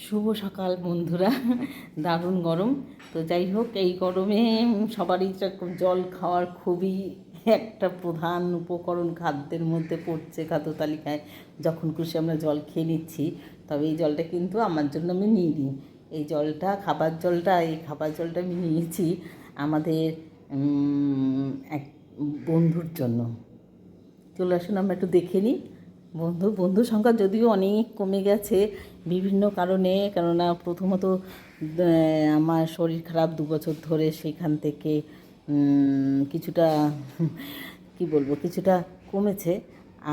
শুভ সকাল বন্ধুরা। দারুণ গরম। তো যাই হোক, এই গরমে সবারই জল খাওয়ার খুবই একটা প্রধান উপকরণ খাদ্যের মধ্যে পড়ছে, খাদ্য তালিকায়। যখন খুশি আমরা জল খেয়ে নিচ্ছি, তবে এই জলটা কিন্তু আমার জন্য আমি নিইনি। এই জলটা এই খাবার জলটা আমি নিয়েছি আমাদের এক বন্ধুর জন্য। চলে আসুন আমরা একটু দেখে নিই। বন্ধুর সংখ্যা যদিও অনেক কমে গেছে বিভিন্ন কারণে, কেননা প্রথমত আমার শরীর খারাপ 2 বছর ধরে, সেখান থেকে কিছুটা কিছুটা কমেছে।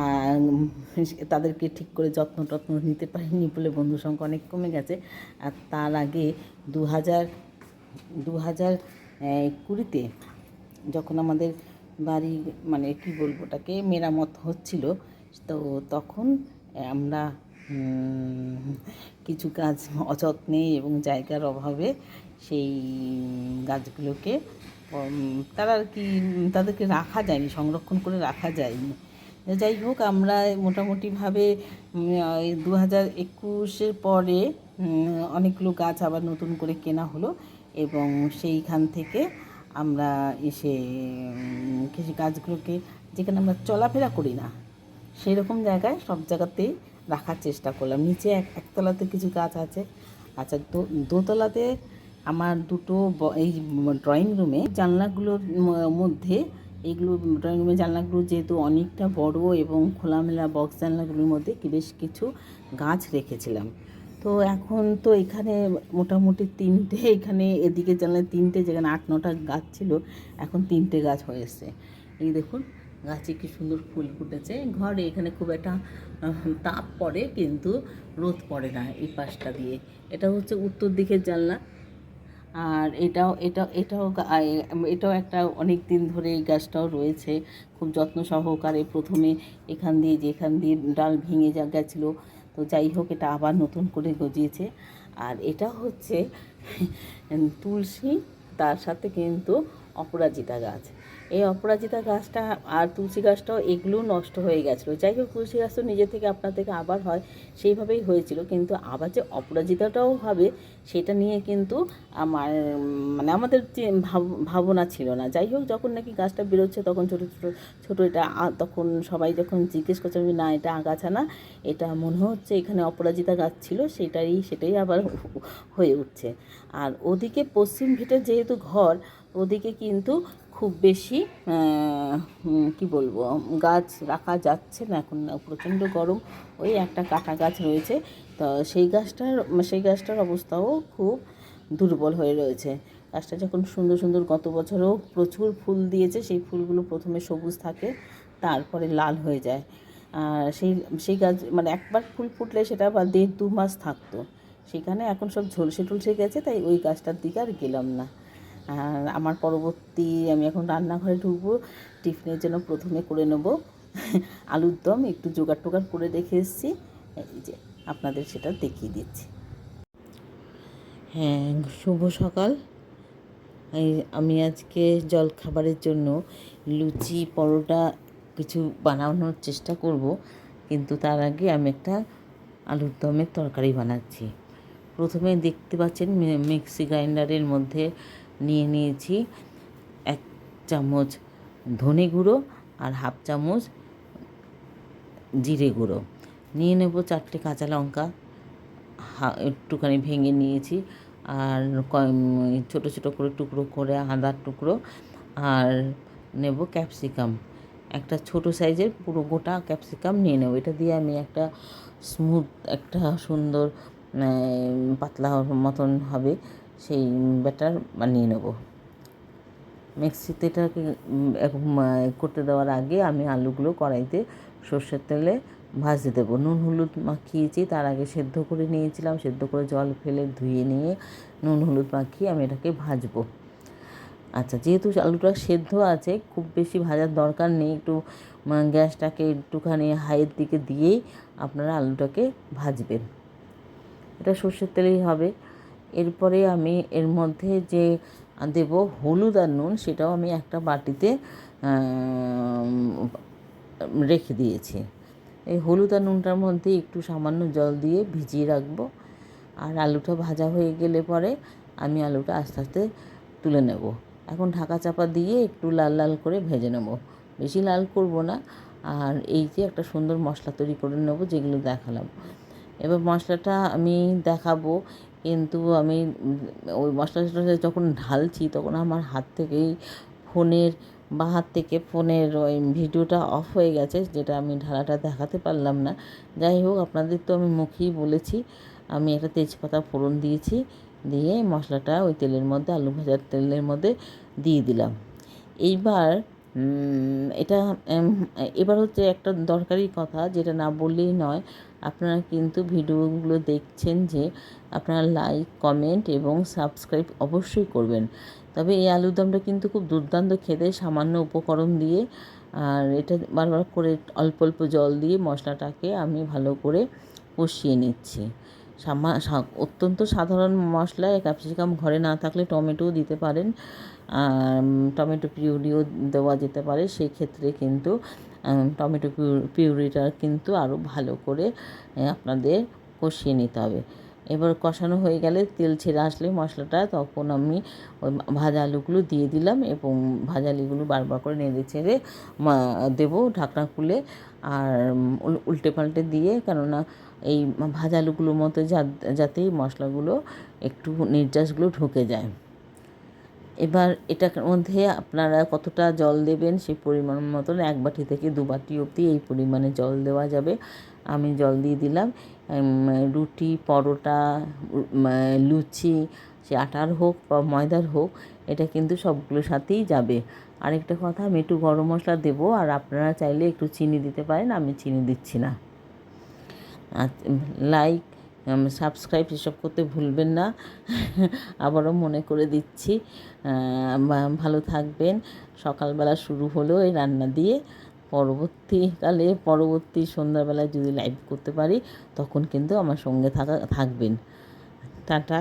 আর তাদেরকে ঠিক করে যত্ন নিতে পারিনি বলে বন্ধুর সংখ্যা অনেক কমে গেছে। আর তার আগে 2020-তে যখন আমাদের বাড়ি ওটাকে মেরামত হচ্ছিল, তো তখন আমরা কিছু গাছ অযত্নে এবং জায়গার অভাবে সেই গাছগুলোকে তাদেরকে রাখা যায়নি, সংরক্ষণ করে রাখা যায়নি। যাই হোক, আমরা মোটামুটিভাবে 2021-এর পরে অনেকগুলো গাছ আবার নতুন করে কেনা হলো, এবং সেইখান থেকে আমরা এসে কিছু গাছগুলোকে, যেখানে আমরা চলাফেরা করি না সেই রকম জায়গায়, সব জায়গাতেই রাখার চেষ্টা করলাম। নিচে একতলাতে কিছু গাছ আছে। আচ্ছা, দোতলাতে আমার দুটো এই ড্রয়িং রুমে জানলাগুলোর মধ্যে, এইগুলো ড্রয়িং রুমের জানলাগুলো যেহেতু অনেকটা বড় এবং খোলামেলা, বক্স জানলাগুলোর মধ্যে বেশ কিছু গাছ রেখেছিলাম। তো এখন তো এখানে মোটামুটি 3টে, এখানে এদিকে জানলায় 3টে, যেখানে 8-9টা গাছ ছিল, এখন 3টে গাছ হয়ে এসছে। এই দেখুন, গাছে কি সুন্দর ফুল ফুটেছে। ঘরে এখানে খুব একটা তাপ পড়ে, কিন্তু রোদ পড়ে না এই পাশটা দিয়ে। এটা হচ্ছে উত্তর দিকের জানলা। আর এটাও একটা অনেক দিন ধরে এই গাছটাও রয়েছে খুব যত্ন সহকারে। প্রথমে এখান দিয়ে ডাল ভেঙে গেছিলো, তো যাই হোক, এটা আবার নতুন করে গজিয়েছে। আর এটা হচ্ছে তুলসী, তার সাথে কিন্তু অপরাজিতা গাছ। এই অপরাজিতা গাছটা আর তুলসী গাছটাও, এগুলো নষ্ট হয়ে গেছিলো। যাই হোক, তুলসী গাছ তো নিজে থেকে আপনার থেকে আবার হয়, সেইভাবেই হয়েছিল। কিন্তু আবার যে অপরাজিতাটাও হবে, সেটা নিয়ে কিন্তু আমাদের যে ভাবনা ছিল না। যাই হোক, যখন নাকি গাছটা বেরোচ্ছে, তখন ছোটো এটা, তখন সবাই যখন জিজ্ঞেস করছে, না এটা আগাছা না, এটা মনে হচ্ছে এখানে অপরাজিতা গাছ ছিল, সেটাই আবার হয়ে উঠছে। আর ওদিকে পশ্চিম ভিটের যেহেতু ঘর, ওদিকে কিন্তু খুব বেশি গাছ রাখা যাচ্ছে না এখন, প্রচণ্ড গরম। ওই একটা কাঁটা গাছ রয়েছে, তো সেই গাছটার অবস্থাও খুব দুর্বল হয়ে রয়েছে। গাছটা যখন সুন্দর গত বছরও প্রচুর ফুল দিয়েছে, সেই ফুলগুলো প্রথমে সবুজ থাকে, তারপরে লাল হয়ে যায়। আর সেই গাছ একবার ফুল ফুটলে সেটা আবার 1.5-2 মাস থাকতো। সেখানে এখন সব ঝলসে গেছে, তাই ওই গাছটার দিকে আর গেলাম না। আর আমার আমি এখন রান্নাঘরে ঢুকবো। টিফিনের জন্য প্রথমে করে নেব আলুর দম, একটু জোগাড় টোগাড় করে রেখে এসেছি। এই যে আপনাদের সেটা দেখিয়ে দিচ্ছি। হ্যাঁ, শুভ সকাল। আমি আজকে জল খাবারের জন্য লুচি, পরোটা কিছু বানানোর চেষ্টা করব, কিন্তু তার আগে আমি একটা আলুর দমের তরকারি বানাচ্ছি। প্রথমে দেখতে পাচ্ছেন, মিক্সি গ্রাইন্ডারের মধ্যে নিয়েছি 1 চামচ ধনে গুঁড়ো আর 1/2 চামচ জিরে গুঁড়ো। নিয়ে নেব 4টে কাঁচা লঙ্কা, একটুখানি ভেঙে নিয়েছি। আর ছোটো করে টুকরো করে আদার টুকরো, আর নেব ক্যাপসিকাম, একটা ছোটো সাইজের পুরো গোটা ক্যাপসিকাম নিয়ে নেব। এটা দিয়ে আমি একটা স্মুথ, একটা সুন্দর পাতলা মতন হবে সেই ব্যাটার বানিয়ে নেব। মিক্সিতে এটাকে করতে দেওয়ার আগে আমি আলুগুলো কড়াইতে সর্ষের তেলে ভাজতে দেবো। নুন হলুদ মাখিয়েছি, তার আগে সেদ্ধ করে নিয়েছিলাম, সেদ্ধ করে জল ফেলে ধুয়ে নিয়ে নুন হলুদ মাখিয়ে আমি এটাকে ভাজবো। আচ্ছা, যেহেতু আলুটা সেদ্ধ আছে, খুব বেশি ভাজার দরকার নেই। একটু গ্যাসটাকে একটুখানি হাইয়ের দিকে দিয়েই আপনারা আলুটাকে ভাজবেন। এটা সর্ষের তেলেই হবে। এরপরে আমি এর মধ্যে যে দেব হলুদ আর নুন, সেটাও আমি একটা বাটিতে রেখে দিয়েছি। এই হলুদ আর নুনটার মধ্যে একটু সামান্য জল দিয়ে ভিজিয়ে রাখবো। আর আলুটা ভাজা হয়ে গেলে পরে আমি আলুটা আস্তে আস্তে তুলে নেব। এখন ঢাকা চাপা দিয়ে একটু লাল লাল করে ভেজে নেব, বেশি লাল করব না। আর এই যে একটা সুন্দর মশলা তৈরি করে নেব, যেগুলো দেখালাম। এবার মশলাটা আমি দেখাবো, কিন্তু আমি ওই মশলাটা যখন ঢালছি তখন আমার হাত থেকেই হাত থেকে ফোনের ওই ভিডিওটা অফ হয়ে গেছে, যেটা আমি ঢালাটা দেখাতে পারলাম না। যাই হোক, আপনাদের তো আমি মুখেই বলেছি। আমি একটা তেজপাতা ফোড়ন দিয়েছি, দিয়ে মশলাটা ওই তেলের মধ্যে, আলু ভাজার তেলের মধ্যে দিয়ে দিলাম। এইবার এটা এবার হচ্ছে একটা দরকারি কথা, যেটা না বললেই নয়। আপনারা কিন্তু ভিডিওগুলো দেখছেন যে আপনারা লাইক, কমেন্ট এবং সাবস্ক্রাইব অবশ্যই করবেন। তবে এই আলুর দমটা কিন্তু খুব দুর্দান্ত খেতে, সামান্য উপকরণ দিয়ে। আর এটা বারবার করে অল্প অল্প জল দিয়ে মশলাটাকে আমি ভালো করে কষিয়ে নিচ্ছি। অত্যন্ত সাধারণ মশলা। ক্যাপসিকাম ঘরে না থাকলে টমেটোও দিতে পারেন, টমেটো পিউরিও দেওয়া যেতে পারে। সেই ক্ষেত্রে কিন্তু টমেটো পিউরিটা কিন্তু আরও ভালো করে আপনাদের কষিয়ে নিতে হবে। এবার কষানো হয়ে গেলে, তেল ছেড়ে আসলে মশলাটা, তখন আমি ওই ভাজা আলুগুলো দিয়ে দিলাম এবং ভাজা আলুগুলো বারবার করে নেড়ে ছেড়ে দেবো ঢাকনা খুলে। আর উল্টে পাল্টে দিয়ে, কেননা এই ভাজা আলুগুলোর মধ্যে যাতে মশলাগুলো একটু নির্যাসগুলো ঢুকে যায়। এবার এটার মধ্যে আপনারা কতটা জল দেবেন সেই পরিমাণ মতন 1 বাটি থেকে 2 বাটি অবধি এই পরিমাণে জল দেওয়া যাবে। আমি জল দিয়ে দিলাম। রুটি, পরোটা, লুচি, সে আটার হোক বা ময়দার হোক, এটা কিন্তু সবগুলোর সাথেই যাবে। আরেকটা কথা, আমি একটু গরম মশলা দেবো, আর আপনারা চাইলে একটু চিনি দিতে পারেন, আমি চিনি দিচ্ছি না। লাইক, সাবস্ক্রাইব এসব করতে ভুলবেন না। আবারও মনে করে দিচ্ছি। ভালো থাকবেন। সকালবেলা শুরু হলো এই রান্না দিয়ে। পরবর্তী সন্ধ্যাবেলায় যদি লাইভ করতে পারি, তখন কিন্তু আমার সঙ্গে থাকবেন। টাটা।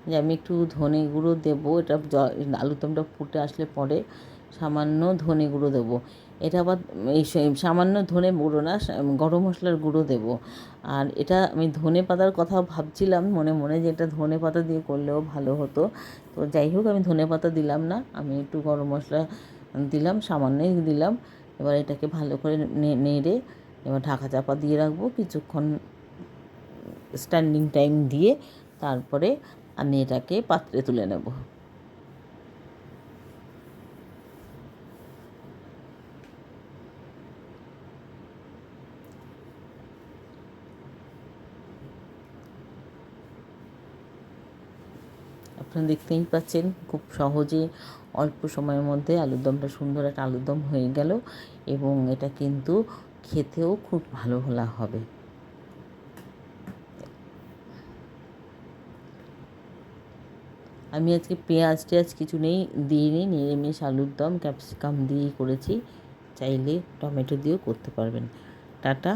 যে আমি একটু ধনে গুঁড়ো দেবো, এটা আলুরদমটা ফুটে আসলে পরে সামান্য ধনে গুঁড়ো দেবো। এটা আবার এই সামান্য ধনে গুঁড়ো না, গরম মশলার গুঁড়ো দেবো। আর এটা আমি ধনে পাতার কথা ভাবছিলাম মনে মনে, যে এটা ধনে পাতা দিয়ে করলেও ভালো হতো। তো যাই হোক, আমি ধনে পাতা দিলাম না, আমি একটু গরম মশলা দিলাম, সামান্যই দিলাম। এবার এটাকে ভালো করে নেড়ে এবার ঢাকা চাপা দিয়ে রাখবো কিছুক্ষণ, স্ট্যান্ডিং টাইম দিয়ে। তারপরে আমি এটাকে পাত্রে তুলে নেব। আপনারা দেখতেই পাচ্ছেন, খুব সহজে অল্প সময়ের মধ্যে আলুরদমটা সুন্দর একটা আলুরদম হয়ে গেল, এবং এটা কিন্তু খেতেও খুব ভালো হবে। আমি আজকে পেঁয়াজ টেয়াজ কিছু দিইনি, নিরামিষ আলুর দম ক্যাপসিকাম দিয়েই করেছি। চাইলে টমেটো দিয়েও করতে পারবেন। টাটা।